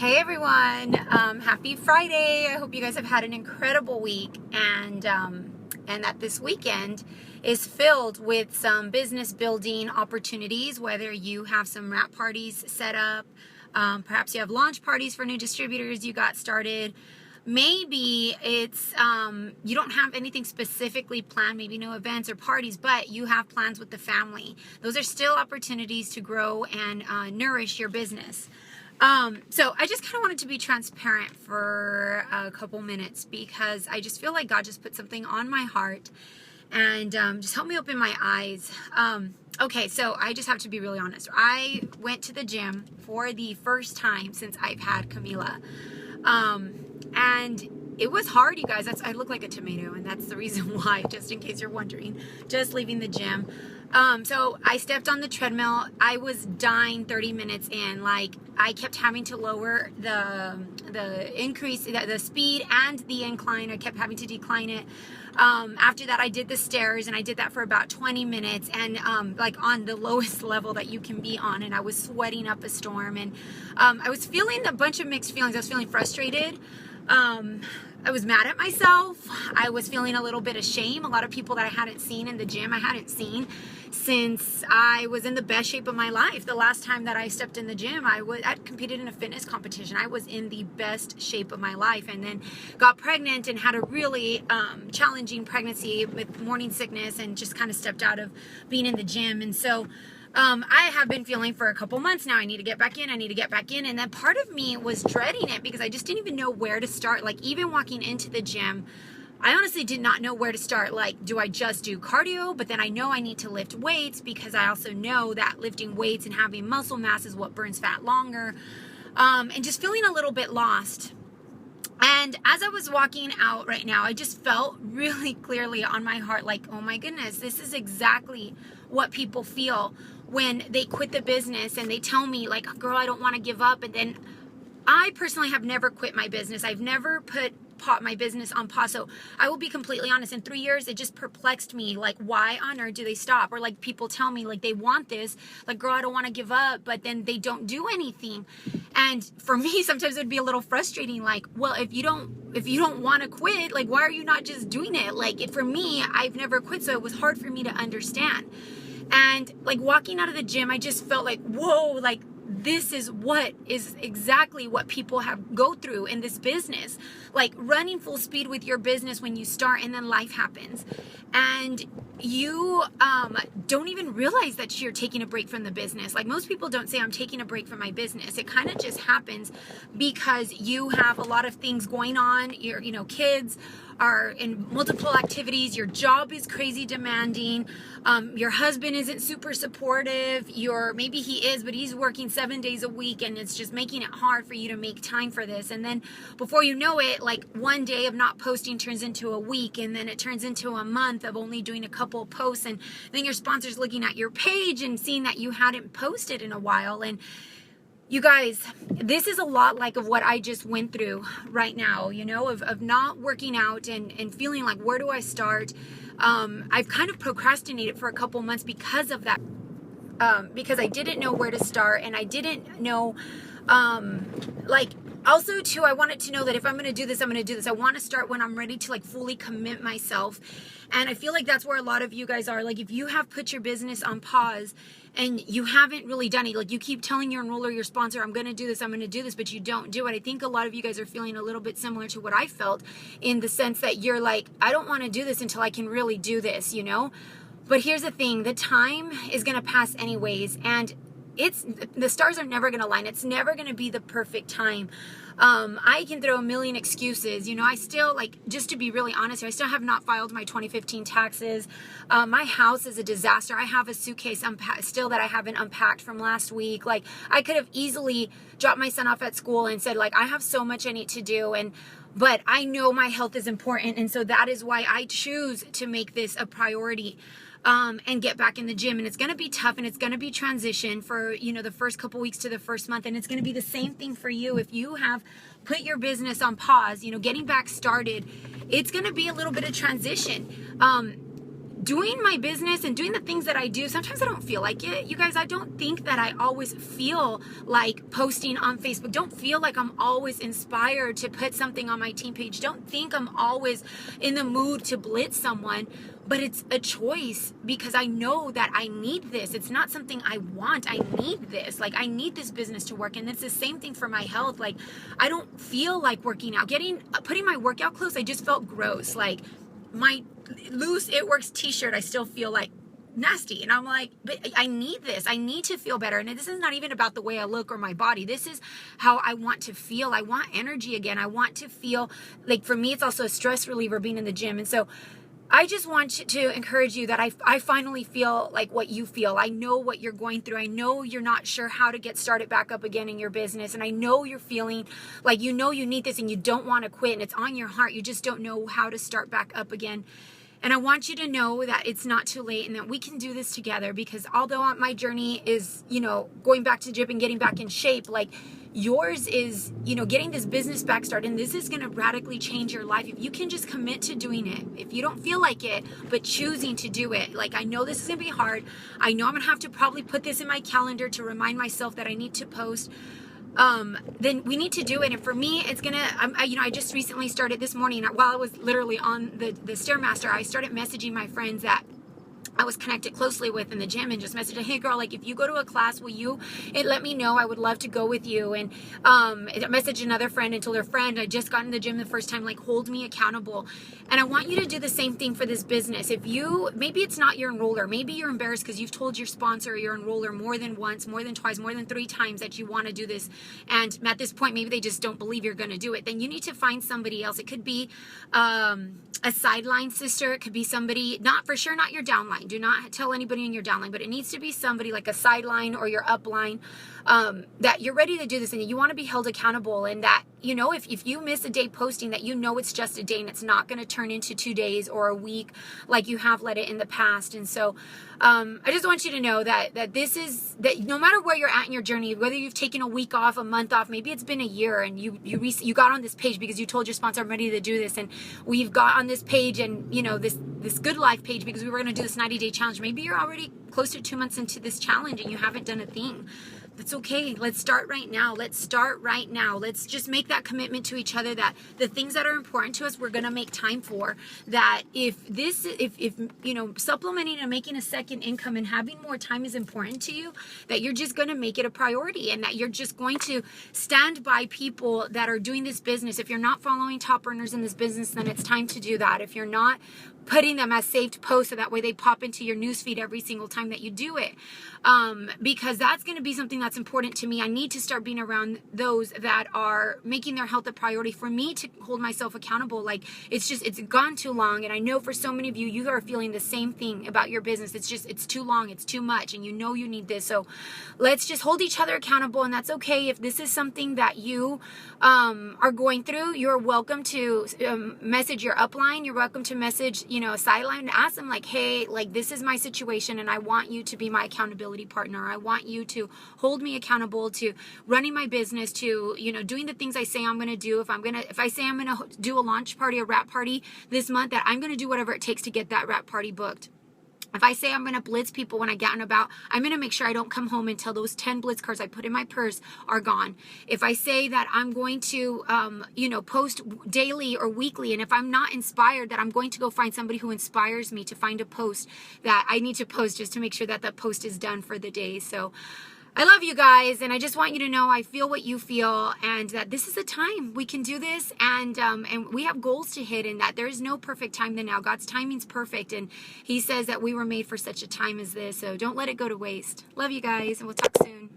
Hey everyone, happy Friday. I hope you guys have had an incredible week and that this weekend is filled with some business building opportunities, whether you have some wrap parties set up, perhaps you have launch parties for new distributors you got started. Maybe it's you don't have anything specifically planned, maybe no events or parties, but you have plans with the family. Those are still opportunities to grow and nourish your business. So I just kind of wanted to be transparent for a couple minutes because I just feel like God just put something on my heart and just help me open my eyes. Okay, so I just have to be really honest. I went to the gym for the first time since I've had Camila. And it was hard, you guys. I look like a tomato, and that's the reason why, just in case you're wondering, just leaving the gym. So I stepped on the treadmill. I was dying 30 minutes in. Like, I kept having to lower the increase, the speed and the incline. I kept having to decline it. After that, I did the stairs, and I did that for about 20 minutes, and like on the lowest level that you can be on, and I was sweating up a storm, and I was feeling a bunch of mixed feelings. I was feeling frustrated. I was mad at myself. I was feeling a little bit of shame. A lot of people that I hadn't seen in the gym, I hadn't seen since I was in the best shape of my life. The last time that I stepped in the gym, I'd competed in a fitness competition. I was in the best shape of my life, and then got pregnant and had a really challenging pregnancy with morning sickness, and just kind of stepped out of being in the gym. And so I have been feeling for a couple months now, I need to get back in. And then part of me was dreading it because I just didn't even know where to start. Like, even walking into the gym, I honestly did not know where to start. Like, do I just do cardio? But then I know I need to lift weights because I also know that lifting weights and having muscle mass is what burns fat longer. And just feeling a little bit lost. And as I was walking out right now, I just felt really clearly on my heart, like, oh my goodness, this is exactly what people feel when they quit the business and they tell me, like, girl, I don't want to give up. And then I personally have never quit my business. I've never put my business on pause. So I will be completely honest, in 3 years, it just perplexed me. Like, why on earth do they stop? Or like, people tell me, like, they want this, like, girl, I don't want to give up, but then they don't do anything. And for me, sometimes it'd be a little frustrating. Like, well, if you don't want to quit, like, why are you not just doing it? Like, for me, I've never quit, so it was hard for me to understand. And like, walking out of the gym, I just felt like, whoa, like, this is exactly what people go through in this business. Like, running full speed with your business when you start, and then life happens. And you don't even realize that you're taking a break from the business. Like, most people don't say, I'm taking a break from my business. It kind of just happens because you have a lot of things going on. Your kids are in multiple activities. Your job is crazy demanding. Your husband isn't super supportive. Maybe he is, but he's working 7 days a week, and it's just making it hard for you to make time for this. And then before you know it, like, one day of not posting turns into a week, and then it turns into a month of only doing a couple posts, and then your sponsor's looking at your page and seeing that you hadn't posted in a while. And you guys, this is a lot like of what I just went through right now, of not working out and feeling like, where do I start? I've kind of procrastinated for a couple months because of that, because I didn't know where to start, and I didn't know, also too, I wanted to know that if I'm going to do this, I'm going to do this. I want to start when I'm ready to, like, fully commit myself. And I feel like that's where a lot of you guys are. Like, if you have put your business on pause and you haven't really done it, like, you keep telling your enroller, your sponsor, I'm going to do this, but you don't do it. I think a lot of you guys are feeling a little bit similar to what I felt, in the sense that you're like, I don't want to do this until I can really do this, But here's the thing, the time is going to pass anyways, and the stars are never going to align. It's never going to be the perfect time. I can throw a million excuses. I still, like, just to be really honest here, I still have not filed my 2015 taxes. My house is a disaster. I have a suitcase still that I haven't unpacked from last week. Like, I could have easily dropped my son off at school and said, like, I have so much I need to do, but I know my health is important, and so that is why I choose to make this a priority. And get back in the gym. And it's going to be tough, and it's going to be transition for, the first couple weeks to the first month. And it's going to be the same thing for you. If you have put your business on pause, getting back started, it's going to be a little bit of transition. doing my business and doing the things that I do, sometimes I don't feel like it. You guys, I don't think that I always feel like posting on Facebook. Don't feel like I'm always inspired to put something on my team page. Don't think I'm always in the mood to blitz someone. But it's a choice because I know that I need this. It's not something I want. I need this. Like, I need this business to work. And it's the same thing for my health. Like, I don't feel like working out. Putting my workout clothes, I just felt gross. Like, my loose It Works t-shirt, I still feel like nasty. And I'm like, but I need this. I need to feel better. And this is not even about the way I look or my body. This is how I want to feel. I want energy again. I want to feel like, for me, it's also a stress reliever being in the gym. And so I just want to encourage you that I finally feel like what you feel. I know what you're going through. I know you're not sure how to get started back up again in your business. And I know you're feeling like you need this and you don't want to quit and it's on your heart. You just don't know how to start back up again. And I want you to know that it's not too late and that we can do this together, because although my journey is, going back to the gym and getting back in shape, like yours is, getting this business back started. And this is going to radically change your life if you can just commit to doing it. If you don't feel like it, but choosing to do it. Like, I know this is going to be hard. I know I'm going to have to probably put this in my calendar to remind myself that I need to post. Then we need to do it. And for me, it's gonna, I just recently started this morning while I was literally on the Stairmaster. I started messaging my friends that I was connected closely with in the gym and just messaged, hey girl, like if you go to a class, let me know. I would love to go with you. And I messaged another friend and told her friend, I just got in the gym the first time, like hold me accountable. And I want you to do the same thing for this business. Maybe it's not your enroller. Maybe you're embarrassed because you've told your sponsor or your enroller more than once, more than twice, more than 3 times that you want to do this. And at this point, maybe they just don't believe you're going to do it. Then you need to find somebody else. It could be a sideline sister. It could be somebody, not your downline. Do not tell anybody in your downline, but it needs to be somebody like a sideline or your upline that you're ready to do this and you want to be held accountable, and that, if you miss a day posting, that it's just a day and it's not going to turn into 2 days or a week like you have let it in the past. And so I just want you to know that no matter where you're at in your journey, whether you've taken a week off, a month off, maybe it's been a year, and you got on this page because you told your sponsor, I'm ready to do this, and we've got on this page and this Good Life page because we were going to do this 90-day challenge. Maybe you're already close to 2 months into this challenge and you haven't done a thing. That's okay. Let's start right now. Let's just make that commitment to each other that the things that are important to us, we're going to make time for. That if supplementing and making a second income and having more time is important to you, that you're just going to make it a priority, and that you're just going to stand by people that are doing this business. If you're not following top earners in this business, then it's time to do that. If you're not putting them as saved posts so that way they pop into your newsfeed every single time that you do it, because that's going to be something that's important to me. I need to start being around those that are making their health a priority for me to hold myself accountable. Like, it's gone too long, and I know for so many of you are feeling the same thing about your business. It's too long, it's too much, and you need this. So let's just hold each other accountable, and that's okay. If this is something that you are going through, you're welcome to message your upline. You're welcome to message a sideline and ask them, like, hey, like, this is my situation and I want you to be my accountability partner. I want you to hold me accountable to running my business, to doing the things I say I'm going to do. If I say I'm going to do a launch party, a wrap party this month, that I'm going to do whatever it takes to get that wrap party booked. If I say I'm going to blitz people when I get out and about, I'm going to make sure I don't come home until those 10 blitz cards I put in my purse are gone. If I say that I'm going to, post daily or weekly, and if I'm not inspired, that I'm going to go find somebody who inspires me to find a post that I need to post just to make sure that that post is done for the day. So I love you guys, and I just want you to know I feel what you feel, and that this is a time we can do this, and we have goals to hit, and that there is no perfect time than now. God's timing's perfect, and He says that we were made for such a time as this, so don't let it go to waste. Love you guys, and we'll talk soon.